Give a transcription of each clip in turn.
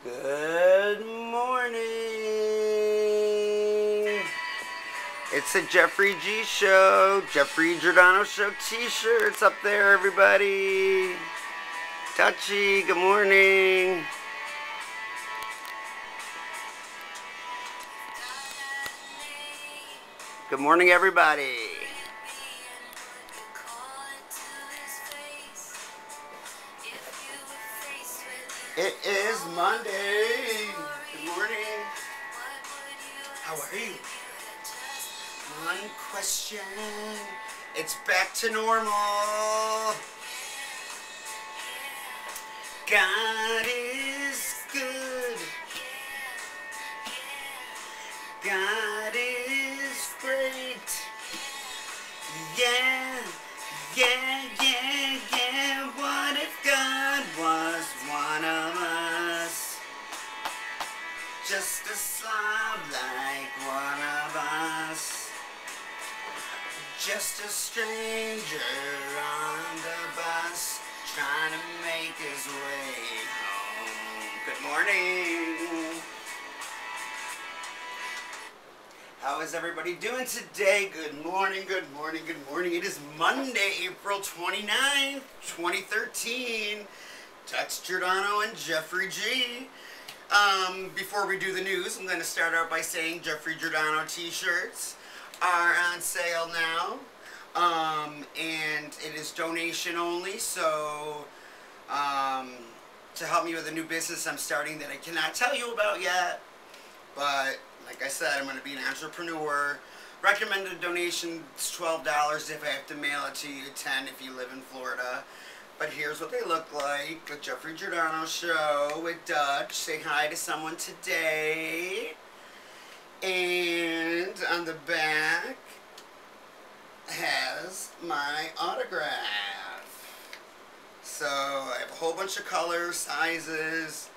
Good morning. It's a Jeffrey G Show, Jeffrey Giordano Show t-shirts up there, everybody. Touchy, good morning. Good morning, everybody. It is Monday. Good morning. How are you? One question. It's back to normal. God is good. God is great. Yeah, yeah, yeah, yeah. What if God was one of us? Just a slob like one of us. Just a stranger on the bus trying to make his way home. Good morning. How is everybody doing today? Good morning, good morning, good morning. It is Monday, April 29th, 2013. Tex Giordano and Jeffrey G. Before we do the news, I'm going to start out by saying Jeffrey Giordano t-shirts are on sale now. And it is donation only, so to help me with a new business I'm starting that I cannot tell you about yet. But like I said, I'm going to be an entrepreneur. Recommended donation is $12 if I have to mail it to you, $10 if you live in Florida. But here's what they look like. The Jeffrey Giordano Show with Dutch. Say hi to someone today. And on the back has my autograph. So I have a whole bunch of colors, sizes.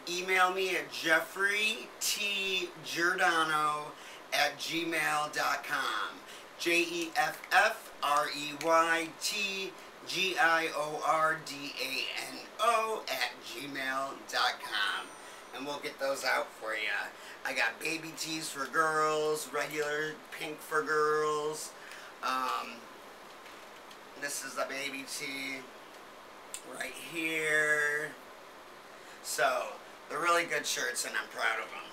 Email me at jeffreytgiordano@gmail.com. jeffreytgiordano@gmail.com. And we'll get those out for you. I got baby tees for girls, regular pink for girls. This is a baby tee right here. So, they're really good shirts and I'm proud of them.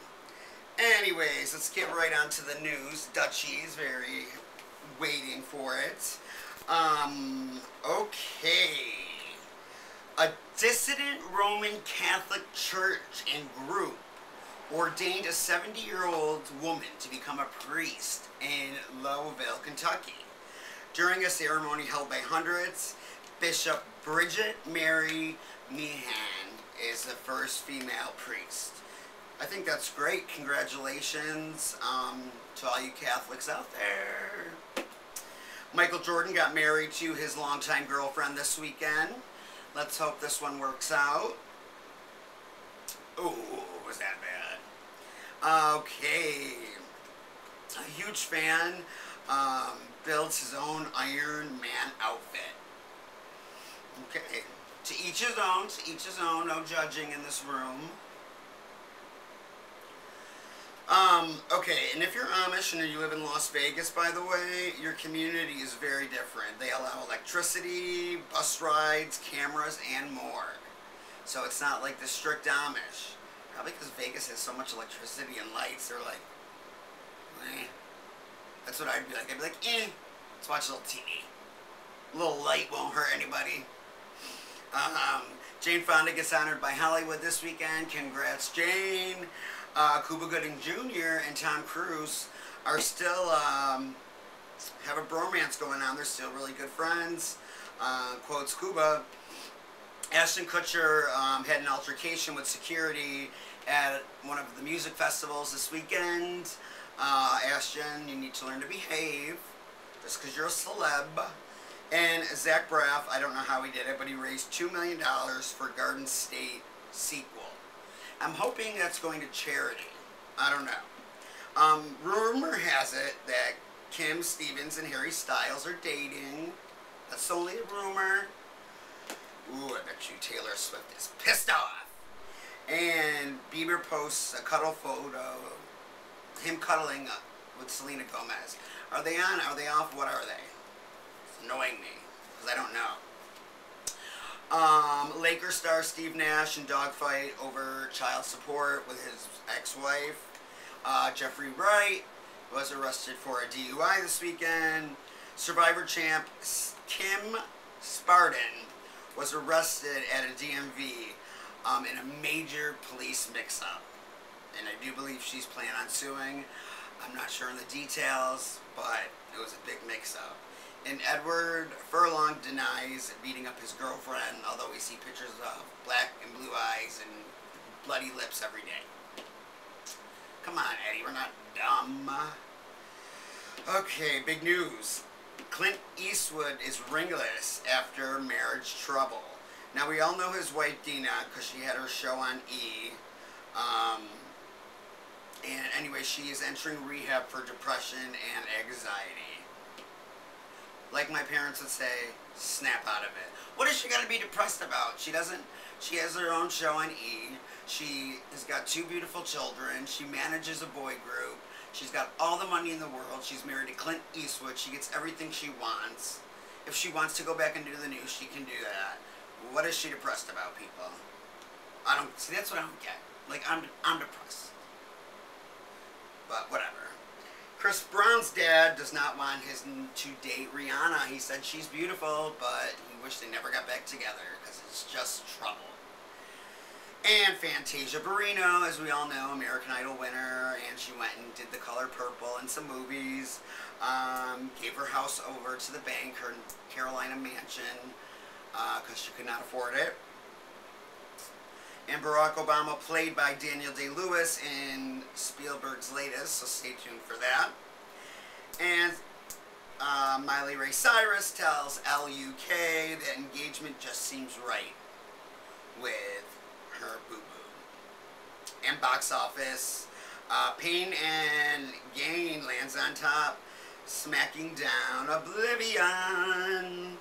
Anyways, let's get right on to the news. Dutchie's very waiting for it. Okay. A dissident Roman Catholic church and group ordained a 70-year-old woman to become a priest in Louisville, Kentucky. During a ceremony held by hundreds, Bishop Bridget Mary Meehan is the first female priest. I think that's great. Congratulations to all you Catholics out there. Michael Jordan got married to his longtime girlfriend this weekend. Let's hope this one works out. Oh, was that bad? Okay. A huge fan builds his own Iron Man outfit. Okay. To each his own, no judging in this room. Okay, and if you're Amish and you live in Las Vegas, by the way, your community is very different. They allow electricity, bus rides, cameras, and more. So it's not like the strict Amish. Probably because Vegas has so much electricity and lights, they're like, eh. That's what I'd be like. I'd be like, eh, let's watch a little TV. A little light won't hurt anybody. Jane Fonda gets honored by Hollywood this weekend. Congrats, Jane. Cuba Gooding Jr. and Tom Cruise are still, have a bromance going on. They're still really good friends. Quotes Cuba. Ashton Kutcher had an altercation with security at one of the music festivals this weekend. Ashton, you need to learn to behave just because you're a celeb. And Zach Braff, I don't know how he did it, but he raised $2 million for Garden State sequel. I'm hoping that's going to charity. I don't know. Rumor has it that Kim Stevens and Harry Styles are dating. That's only a rumor. Ooh, I bet you Taylor Swift is pissed off. And Bieber posts a cuddle photo, him cuddling with Selena Gomez. Are they on? Are they off? What are they? It's annoying me, because I don't know. Lakers star Steve Nash in dogfight over child support with his ex-wife. Jeffrey Wright was arrested for a DUI this weekend. Survivor champ Kim Spartan was arrested at a DMV in a major police mix-up. And I do believe she's planning on suing. I'm not sure on the details, but it was a big mix-up. And Edward Furlong denies beating up his girlfriend, although we see pictures of black and blue eyes and bloody lips every day. Come on, Eddie, we're not dumb. Okay, big news. Clint Eastwood is ringless after marriage trouble. Now, we all know his wife, Dina, because she had her show on E! And anyway, she is entering rehab for depression and anxiety. Like my parents would say, snap out of it. What is she got to be depressed about? She has her own show on E! She has got 2 beautiful children. She manages a boy group. She's got all the money in the world. She's married to Clint Eastwood. She gets everything she wants. If she wants to go back and do the news, she can do that. What is she depressed about, people? See, that's what I don't get. Like, I'm depressed. But whatever. Chris Brown's dad does not want his to date Rihanna. He said she's beautiful, but he wished they never got back together because it's just trouble. And Fantasia Barrino, as we all know, American Idol winner, and she went and did The Color Purple in some movies. Gave her house over to the bank, her Carolina mansion, because she could not afford it. And Barack Obama played by Daniel Day-Lewis in Spielberg's latest, so stay tuned for that. And Miley Ray Cyrus tells LUK that engagement just seems right with her boo-boo. And box office, Pain and Gain lands on top, smacking down Oblivion.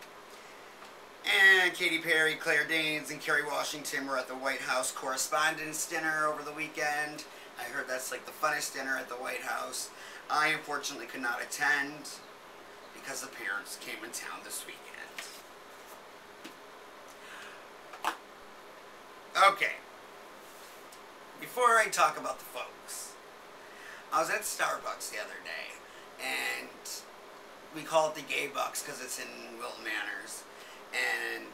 And Katy Perry, Claire Danes, and Kerry Washington were at the White House Correspondents' Dinner over the weekend. I heard that's like the funnest dinner at the White House. I unfortunately could not attend because the parents came in town this weekend. Okay. Before I talk about the folks, I was at Starbucks the other day, and we call it the Gay Bucks because it's in Wilton Manors. And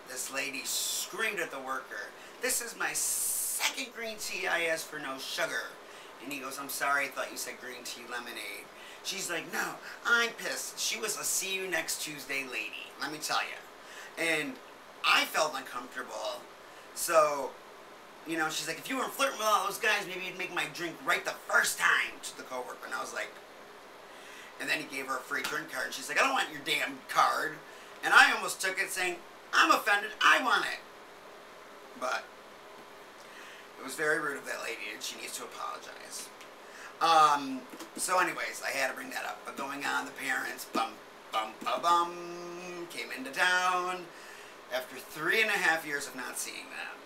this lady screamed at the worker, "This is my second green tea I asked for no sugar." And he goes, "I'm sorry, I thought you said green tea lemonade." She's like, "No, I'm pissed." She was a see you next Tuesday lady, let me tell you. And I felt uncomfortable. So, you know, she's like, "If you weren't flirting with all those guys, maybe you'd make my drink right the first time," to the coworker. And I was like, and then he gave her a free drink card. And she's like, "I don't want your damn card." And I almost took it saying, "I'm offended, I want it." But it was very rude of that lady, and she needs to apologize. So anyways, I had to bring that up. But going on, the parents, came into town after 3.5 years of not seeing them.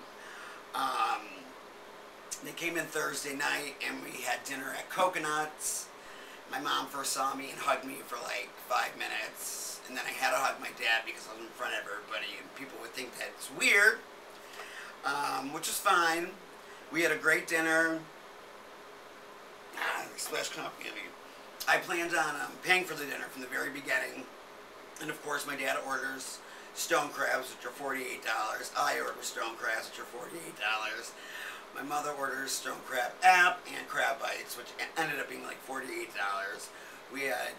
They came in Thursday night, and we had dinner at Coconuts. My mom first saw me and hugged me for like 5 minutes. And then I had to hug my dad because I was in front of everybody, and people would think that's weird, which is fine. We had a great dinner. Splash coffee in me. I planned on paying for the dinner from the very beginning. And of course, my dad orders stone crabs, which are $48. I order stone crabs, which are $48. My mother orders stone crab app and crab bites, which ended up being like $48. We had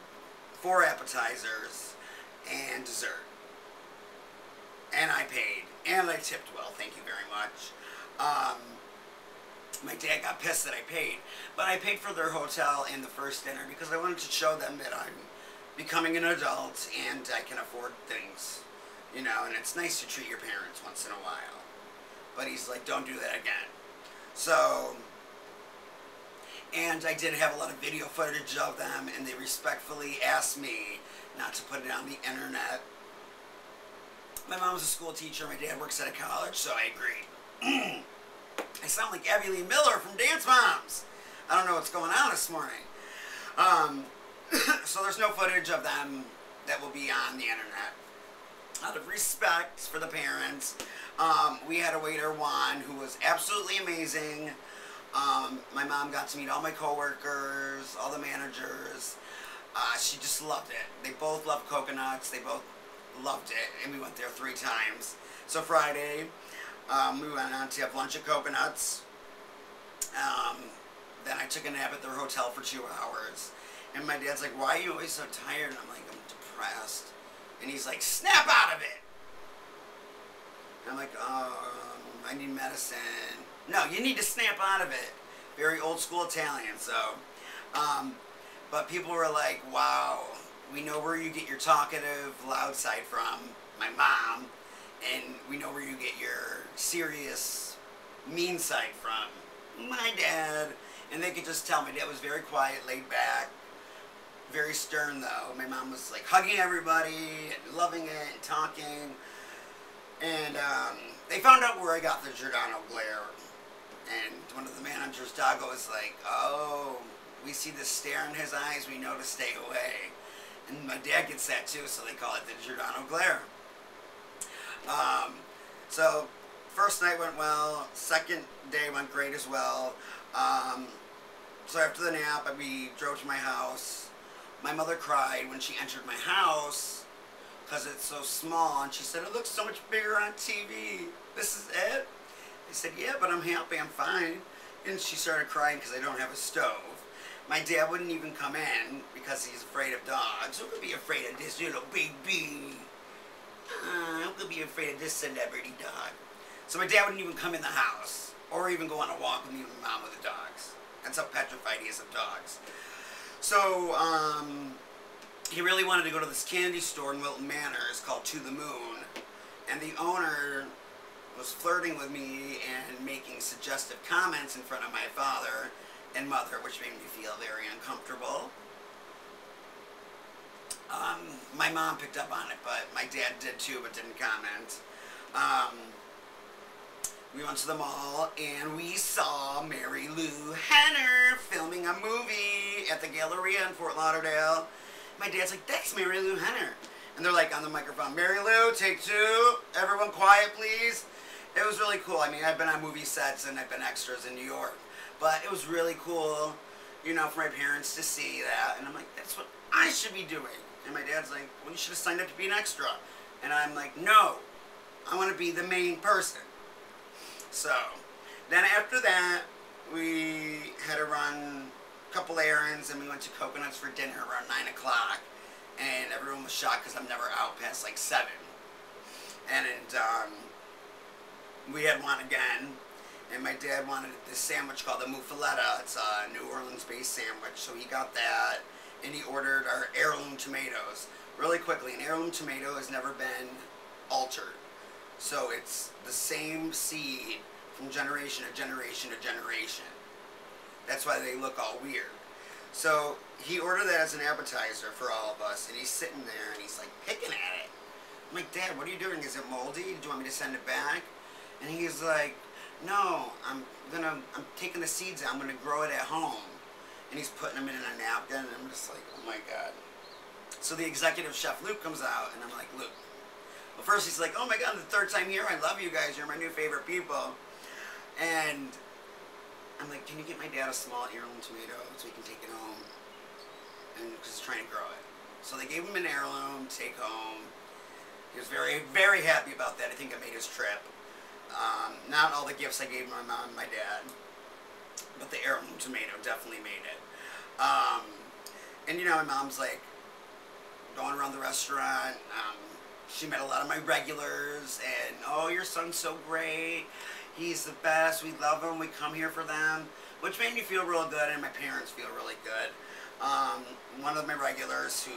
4 appetizers and dessert. And I paid. And I tipped well, thank you very much. My dad got pissed that I paid. But I paid for their hotel and the first dinner because I wanted to show them that I'm becoming an adult and I can afford things. You know, and it's nice to treat your parents once in a while. But he's like, "Don't do that again." So, and I did have a lot of video footage of them, and they respectfully asked me not to put it on the internet. My mom was a school teacher, my dad works at a college, so I agreed. I I sound like Abby Lee Miller from Dance Moms. I don't know what's going on this morning. So there's no footage of them that will be on the internet. Out of respect for the parents, we had a waiter, Juan, who was absolutely amazing. My mom got to meet all my coworkers, all the managers. She just loved it. They both loved coconuts. They both loved it, and we went there 3 times. So Friday, we went on to have lunch at Coconuts. Then I took a nap at their hotel for 2 hours. And my dad's like, why are you always so tired? And I'm like, I'm depressed. And he's like, snap out of it. And I'm like, I need medicine. No, you need to snap out of it. Very old school Italian, so. But people were like, wow, we know where you get your talkative, loud side from, my mom. And we know where you get your serious, mean side from, my dad. And they could just tell my dad was very quiet, laid back, very stern though. My mom was like hugging everybody and loving it and talking. And they found out where I got the Giordano glare. And one of the managers' dog was like, oh, we see the stare in his eyes, we know to stay away. And my dad gets that too, so they call it the Giordano glare. So first night went well, second day went great as well. So after the nap, we drove to my house. My mother cried when she entered my house because it's so small, and she said, it looks so much bigger on TV. This is it? I said, yeah, but I'm happy, I'm fine. And she started crying because I don't have a stove. My dad wouldn't even come in because he's afraid of dogs. Who could be afraid of this little baby? Who could be afraid of this celebrity dog? So my dad wouldn't even come in the house or even go on a walk with me and my mom with the dogs. That's how petrified he is of dogs. So, he really wanted to go to this candy store in Wilton Manor. It's called To the Moon. And the owner was flirting with me and making suggestive comments in front of my father and mother, which made me feel very uncomfortable. My mom picked up on it, but my dad did too, but didn't comment. We went to the mall, and we saw Mary Lou Henner filming a movie at the Galleria in Fort Lauderdale. My dad's like, that's Mary Lou Henner. And they're like on the microphone, Mary Lou, take 2. Everyone quiet, please. It was really cool. I mean, I've been on movie sets and I've been extras in New York. But it was really cool, you know, for my parents to see that. And I'm like, that's what I should be doing. And my dad's like, well, you should have signed up to be an extra. And I'm like, no, I want to be the main person. So, then after that, we had to run a couple errands, and we went to Coconuts for dinner around 9 o'clock. And everyone was shocked because I'm never out past like 7. And we had one again. And my dad wanted this sandwich called the Muffaletta. It's a New Orleans-based sandwich, so he got that. And he ordered our heirloom tomatoes. Really quickly, an heirloom tomato has never been altered. So it's the same seed from generation to generation to generation. That's why they look all weird. So he ordered that as an appetizer for all of us, and he's sitting there and he's like picking at it. I'm like, Dad, what are you doing? Is it moldy? Do you want me to send it back? And he's like, no, I'm taking the seeds out. I'm gonna grow it at home. And he's putting them in a napkin, and I'm just like, oh my God. So the executive chef Luke comes out, and I'm like, Luke. Well, first he's like, oh my God, the 3rd time here. I love you guys. You're my new favorite people. And I'm like, can you get my dad a small heirloom tomato so he can take it home? And because he's trying to grow it. So they gave him an heirloom, take home. He was very, very happy about that. I think it made his trip. Not all the gifts I gave my mom and my dad, but the heirloom tomato definitely made it. And you know, my mom's like going around the restaurant. She met a lot of my regulars, and oh, your son's so great. He's the best. We love him. We come here for them, which made me feel real good, and my parents feel really good. One of my regulars who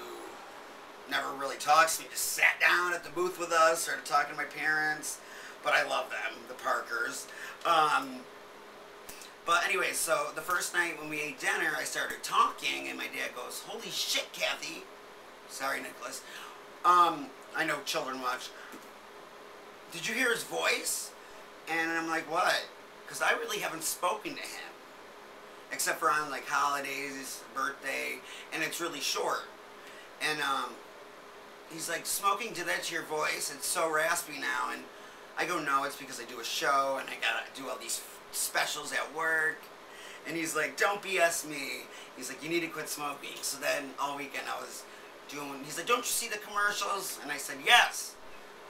never really talks to me just sat down at the booth with us, started talking to my parents, but I love them, the Parkers. But anyway, so the first night when we ate dinner, I started talking, and my dad goes, holy shit, Kathy. Sorry, Nicholas. I know children watch. Did you hear his voice? And I'm like, what? because I really haven't spoken to him. Except for on like holidays, birthday, and it's really short. And he's like, smoking did that to your voice? It's so raspy now. And I go, no, it's because I do a show and I gotta do all these specials at work. And he's like, don't BS me. He's like, you need to quit smoking. So then all weekend I was doing, he's like, don't you see the commercials? And I said, yes.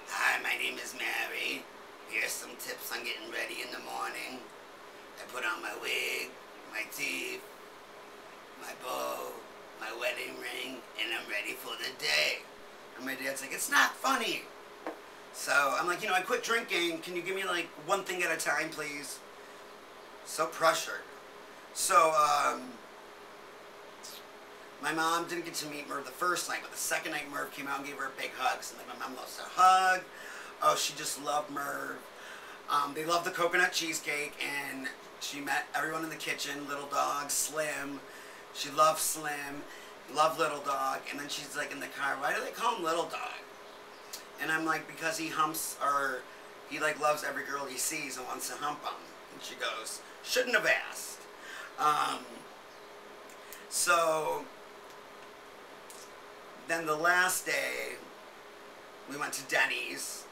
Hi, my name is Mary. Here's some tips on getting ready in the morning. I put on my wig, my teeth, my bow, my wedding ring, and I'm ready for the day. And my dad's like, it's not funny. So I'm like, I quit drinking. Can you give me like one thing at a time, please? So pressured. So, my mom didn't get to meet Merv the first night, but the second night Merv came out and gave her a big hug. So like, my mom loves to hug. Oh, she just loved Merv. They loved the coconut cheesecake, and she met everyone in the kitchen. Little dog, Slim. She loved Slim. Loved Little Dog. And then she's like in the car, why do they call him Little Dog? And I'm like, because he humps, or he like loves every girl he sees and wants to hump them. And she goes, shouldn't have asked. So then the last day, we went to Denny's,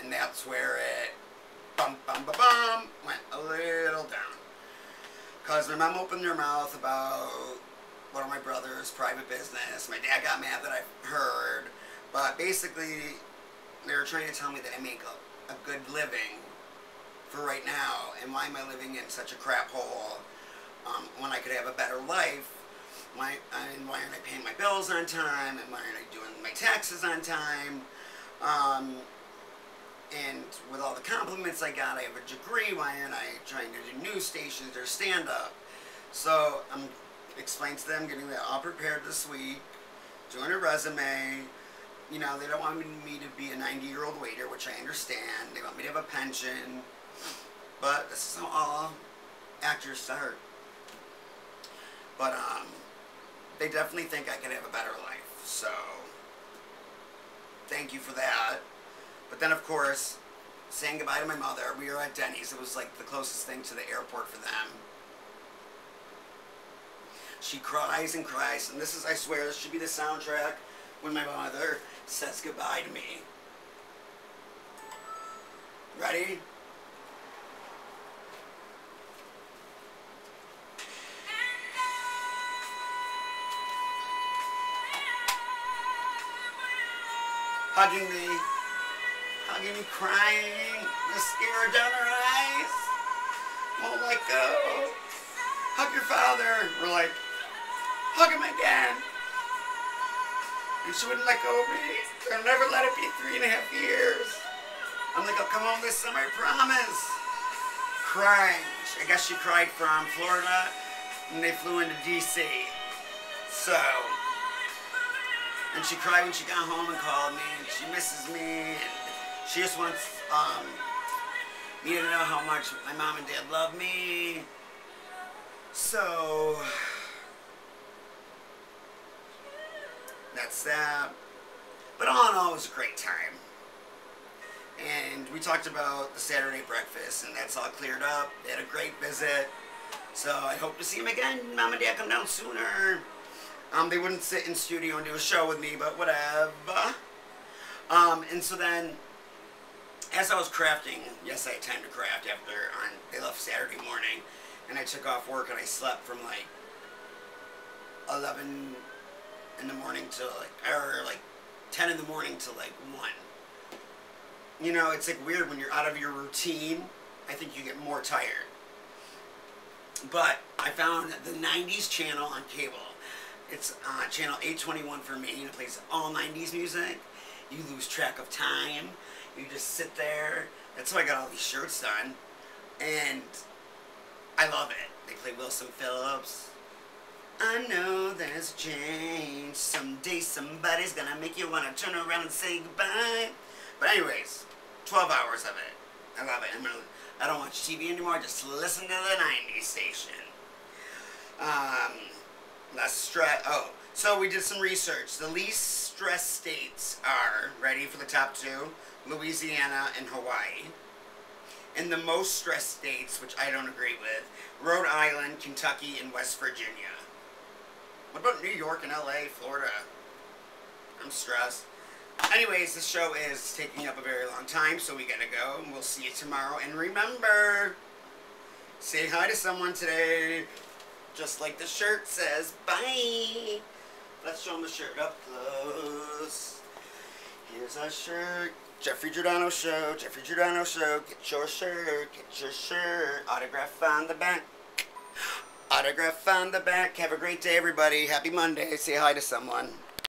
and that's where it went a little down. Because my mom opened her mouth about one of my brother's private business. My dad got mad that I heard. But basically, they were trying to tell me that I make a good living for right now. And why am I living in such a crap hole when I could have a better life? And why aren't I paying my bills on time? And why aren't I doing my taxes on time? And with all the compliments I got, I have a degree. Why aren't I trying to do news stations or stand-up? So I'm explaining to them, getting that all prepared this week, doing a resume. They don't want me to be a 90-year-old waiter, which I understand. They want me to have a pension. But this is how all actors start. But they definitely think I could have a better life. So thank you for that. But then, of course, saying goodbye to my mother. We were at Denny's. It was like the closest thing to the airport for them. She cries and cries. And this is, I swear, this should be the soundtrack when my mother says goodbye to me. Ready? Hugging me, crying, mascara down her eyes, won't let go. Hug your father. We're like, hug him again. And she wouldn't let go of me. I'll never let it be 3.5 years. I'm like, I'll come home this summer, I promise. Crying. I guess she cried from Florida, and they flew into D.C. So, and she cried when she got home and called me, and she misses me, and she just wants me to know how much my mom and dad love me. So, that's that. But all in all, it was a great time. And we talked about the Saturday breakfast, and that's all cleared up. They had a great visit. So I hope to see them again. Mom and Dad come down sooner. They wouldn't sit in studio and do a show with me, but whatever. And so then, as I was crafting, yes, I had time to craft after they left Saturday morning, and I took off work and I slept from like 11 in the morning to like 10 in the morning to like 1. It's like weird when you're out of your routine. I think you get more tired. But I found the 90s channel on cable. It's channel 821 for me, and it plays all 90s music. You lose track of time. You just sit there. That's how I got all these shirts done. And I love it. They play Wilson Phillips. I know there's change. Someday somebody's gonna make you wanna turn around and say goodbye. But anyways, 12 hours of it. I love it. I don't watch TV anymore. I just listen to the 90s station. Less stress. Oh, so we did some research. The least stressed states are, ready for the top 2, Louisiana and Hawaii. And the most stressed states, which I don't agree with, Rhode Island, Kentucky, and West Virginia. What about New York and LA, Florida? I'm stressed. Anyways, this show is taking up a very long time, so we gotta go, and we'll see you tomorrow. And remember, say hi to someone today, just like the shirt says. Bye! Let's show them the shirt up close. Here's our shirt. Jeffrey Giordano Show, Jeffrey Giordano Show. Get your shirt, get your shirt. Autograph on the back. Autograph on the back. Have a great day, everybody. Happy Monday. Say hi to someone.